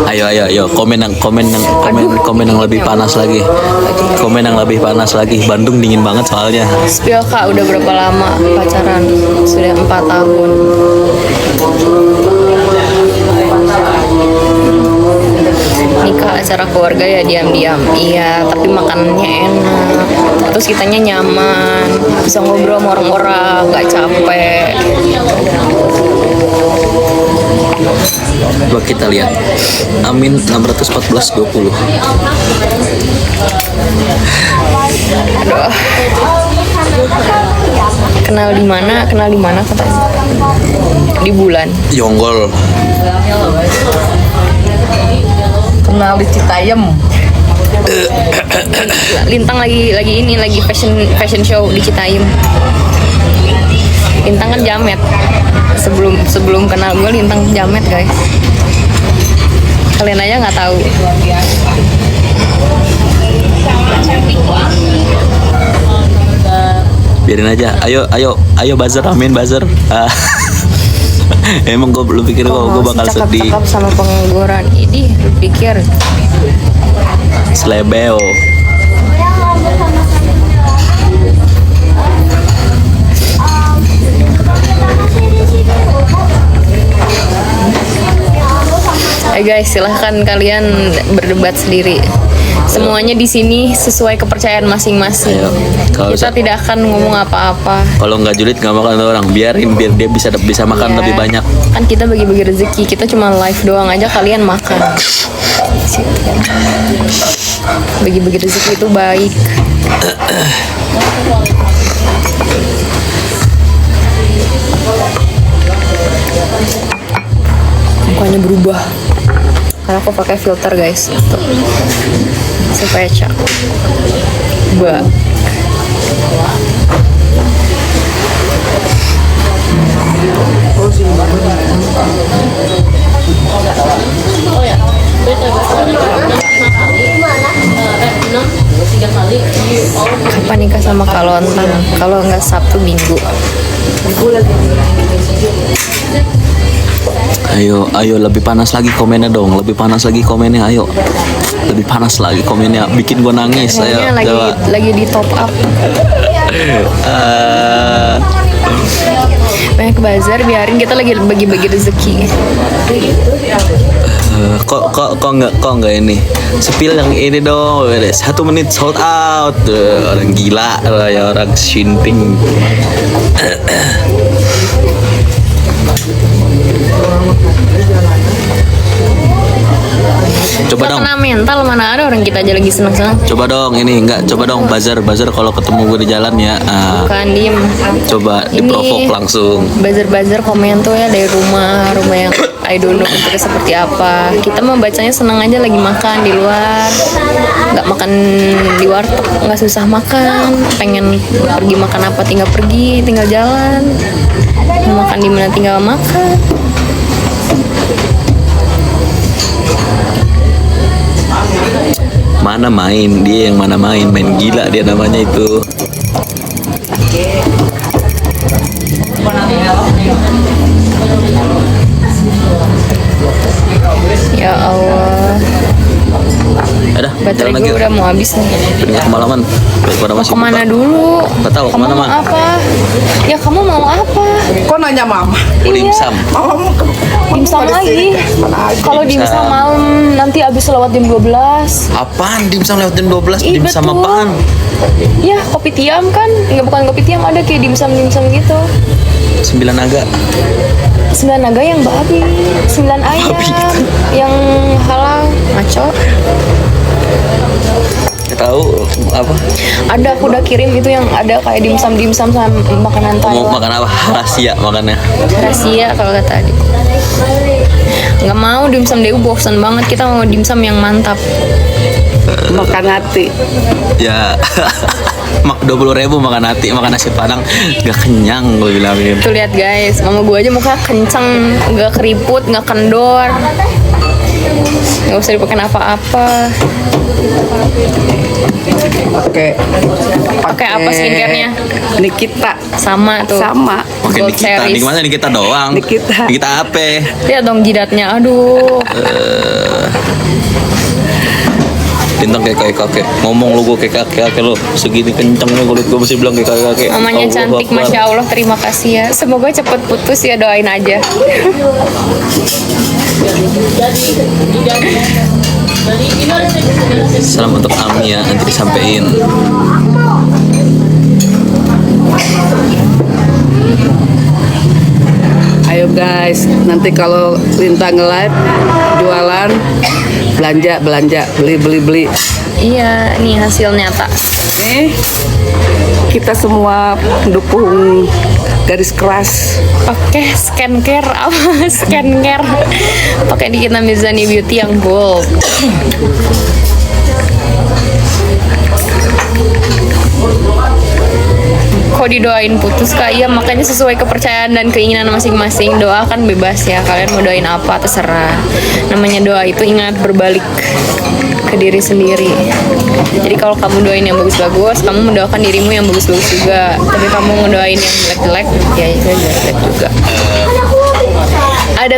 Ayo, komen yang lebih panas lagi. Komen yang lebih panas lagi. Bandung dingin banget soalnya. Spill Kak, udah berapa lama pacaran? Sudah 4 tahun. Nikah acara keluarga ya diam-diam. Iya, tapi makanannya enak. Terus kitanya nyaman, bisa ngobrol sama orang-orang, nggak capek. Coba kita lihat. Amin 61420. Aduh. Kenal di mana katanya? Di bulan. Yonggol. Kenal di Citayam. Lintang lagi fashion show di Citayam. Lintang kan jamet. Sebelum kenal gue Lintang jamet guys. Kalian aja nggak tahu. Biarin aja. Ayo buzzer, Amin buzzer. Emang lu pikir gue bakal sedih? Cakap sama pengangguran. Ini lu pikir Slebeo. guys, silahkan kalian berdebat sendiri. Semuanya di sini sesuai kepercayaan masing-masing. Kita tidak akan ngomong apa-apa. Kalau nggak julid nggak makan orang, biar dia bisa makan lebih banyak. Kan kita bagi-bagi rezeki, kita cuma live doang aja, kalian makan. Bagi-bagi rezeki itu baik. Mukanya berubah karena aku pakai filter guys, tuh supaya cakep. Kapan nikah sama Kalontang? Kalau nggak Sabtu Minggu. Ayo lebih panas lagi komennya dong, lebih panas lagi komennya, ayo lebih panas lagi komennya, bikin gua nangis. Ayo lagi di top up. Banyak bazar, biarin, kita lagi bagi-bagi rezeki. Kok nggak ini spill yang ini dong, 1 menit sold out. Orang gila ya, orang shinting. Coba dong. Kena mental, mana ada orang kita aja lagi seneng-seneng. Coba dong coba dong bazar kalau ketemu gue di jalan ya. Bukan, diem. Coba diprovok langsung. Bazar komen tuh ya dari rumah yang I don't know bentuknya seperti apa. Kita membacanya seneng aja lagi makan di luar. Nggak makan di warteg, nggak susah makan. Pengen pergi makan apa tinggal pergi, tinggal jalan. Mau makan di mana tinggal makan. Mana main, dia yang mana main gila dia namanya itu. Ya Allah, baterai gue udah mau habis nih. Udah kemalaman daripada masih kemana buka dulu? Gak tahu kemana mah. Apa? Ya kamu mau apa? Kok nanya mama? Dimsum. Dimsum lagi. Kalau dimsum malam nanti abis lewat jam 12. Apaan dimsum lewat jam 12? Ih, dimsum betul. apaan? Ya kopi tiam kan? Enggak, bukan kopi tiam, ada kayak dimsum gitu. 9 naga. 9 naga yang babi, 9 ayam yang halal, ngaco. Tahu apa? Ada, aku udah kirim itu yang ada kayak dimsum sama makanan Thailand. Mau makan apa? Rahasia makannya. Rahasia kalau kata adik. Nggak mau dimsum Dewi, bosan banget. Kita mau dimsum yang mantap. Makan hati. Ya. 20.000 makan hati, makan nasi padang gak kenyang, gue bilangin. Tuh lihat guys, mama gue aja muka kenceng, gak keriput, gak kendor, gak usah dipakai apa-apa. Pakai apa skincare-nya? Nikita. Sama tuh. Sama. Oke, Gold Nikita. series. Nih mana Nikita doang? Nikita. Nikita apa? Lihat dong jidatnya, aduh. Lintang kayak kakek. Ngomong lu gue kayak kakek lu. Segini kencengnya kulit gue masih bilang kayak kakek. Mamanya Allahu cantik, Akbar. Masya Allah, terima kasih ya. Semoga cepet putus ya, doain aja. Salam untuk Ami ya, nanti disampein. Ayo guys, nanti kalau Lintang nge-live jualan, belanja, beli. Iya, nih hasil nyata. Nih, kita semua dukung garis keras. Pakai skincare apa? Skincare. Pakai Nikita Mirzani Beauty yang gold. Kok didoain putus Kak? Iya, makanya sesuai kepercayaan dan keinginan masing-masing. Doa kan bebas ya, kalian mau doain apa terserah. Namanya doa itu ingat berbalik ke diri sendiri. Jadi kalau kamu doain yang bagus-bagus, kamu mendoakan dirimu yang bagus-bagus juga. Tapi kamu ngedoain yang jelek-jelek, ya itu jelek juga. Ada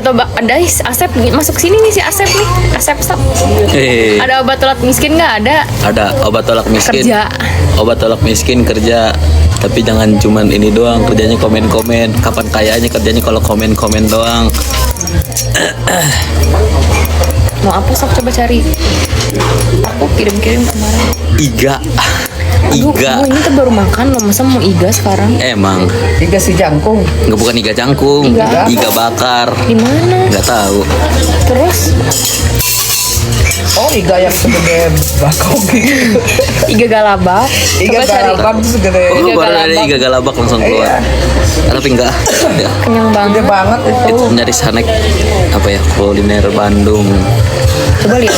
Asep masuk sini nih, si Asep nih. Asep stop. Hehehe. Ada obat tolak miskin nggak? Ada. Ada obat tolak miskin. Kerja. Obat tolak miskin kerja. Tapi jangan cuman ini doang, kerjanya komen-komen. Kapan kayanya kerjanya kalau komen-komen doang. Mau apa sok coba cari. Aku kirim-kirim kemarin. Iga. Aduh, Iga. ini tuh baru makan loh, masa mau iga sekarang? Emang Tiga si jangkung. nggak, bukan iga cangkung, Iga. iga bakar. Di mana? Nggak tahu. Terus Oh, iga yang segede bakau gitu. iga galabak. Iga Coba cari. galabak tuh segede. Oh, Iga baru ada galabak. iga galabak langsung keluar. Tapi enggak. Ya. Kenyang Gede banget. banget itu. Itu nyari snack apa ya, kuliner Bandung. Coba lihat.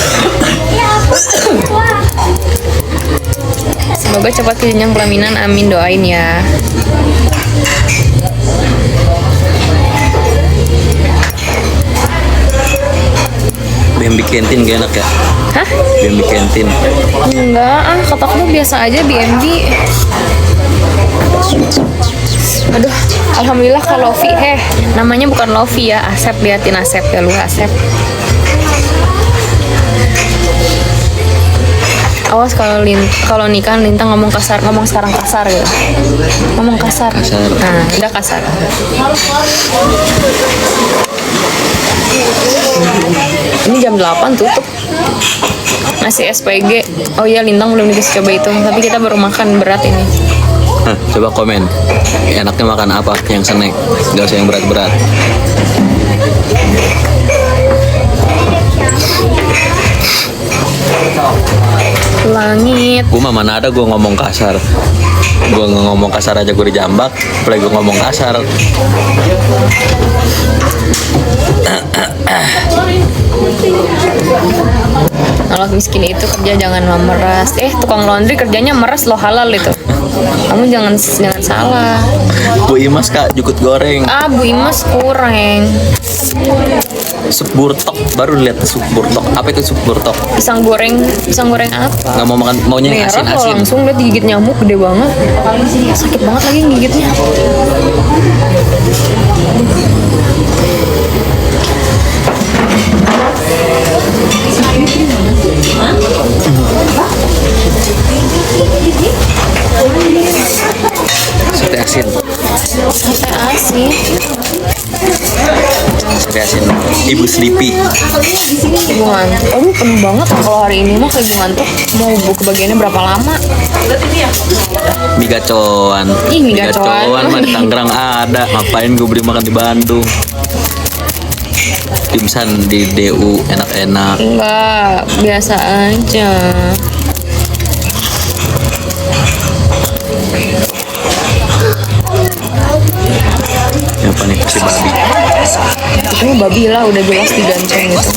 Semoga cepat kejenjang pelaminan, amin, doain ya. BMB Kentin gak enak ya? Hah? BMB Kentin. Enggak, kata aku biasa aja BMB. Aduh, alhamdulillah kalau Lofi, namanya bukan Lofi ya, Asep, liatin Asep ya lu, Asep. Awas kalau nikah Lintang ngomong kasar, ngomong sekarang kasar gitu. Ngomong kasar. Kasar. Nah, udah kasar. Ini jam 8 tutup. Ngasih SPG. Oh iya, Lintang belum dikasih coba itu, tapi kita baru makan berat ini. Hah, coba komen. Enaknya makan apa yang snack? Gak usah yang berat-berat. Langit. Gue mah mana ada gue ngomong kasar. Gue ngomong kasar aja gue dijambak. Apalagi gue ngomong kasar. Kalau miskin itu kerja jangan memeras. Tukang laundry kerjanya meras loh, halal itu. Kamu jangan salah. Bu Imas kak, jukut goreng. Bu Imas kurang. Sup burtok, baru lihat sup burtok. Apa itu sup burtok? Pisang goreng apa? Nggak mau makan, maunya yang Merah kalau asin-asin. langsung lihat digigit nyamuk gede banget. Sakit banget lagi gigitnya. Sate asin. Sate asin. Sate asin. Ibu Sleepy. Ibu ngantuk. Aduh, penuh banget kalau hari ini mah kayak ibu ngantuk. Mau buka bagiannya berapa lama? Mie gacoan. Ih, mie gacoan. mah di Tangerang ada. Ngapain gue beli makan di Bandung? Dimsum di DU enak-enak. Enggak, biasa aja. Yang paling si babi. Itu mah babi lah, udah jelas diganteng gitu.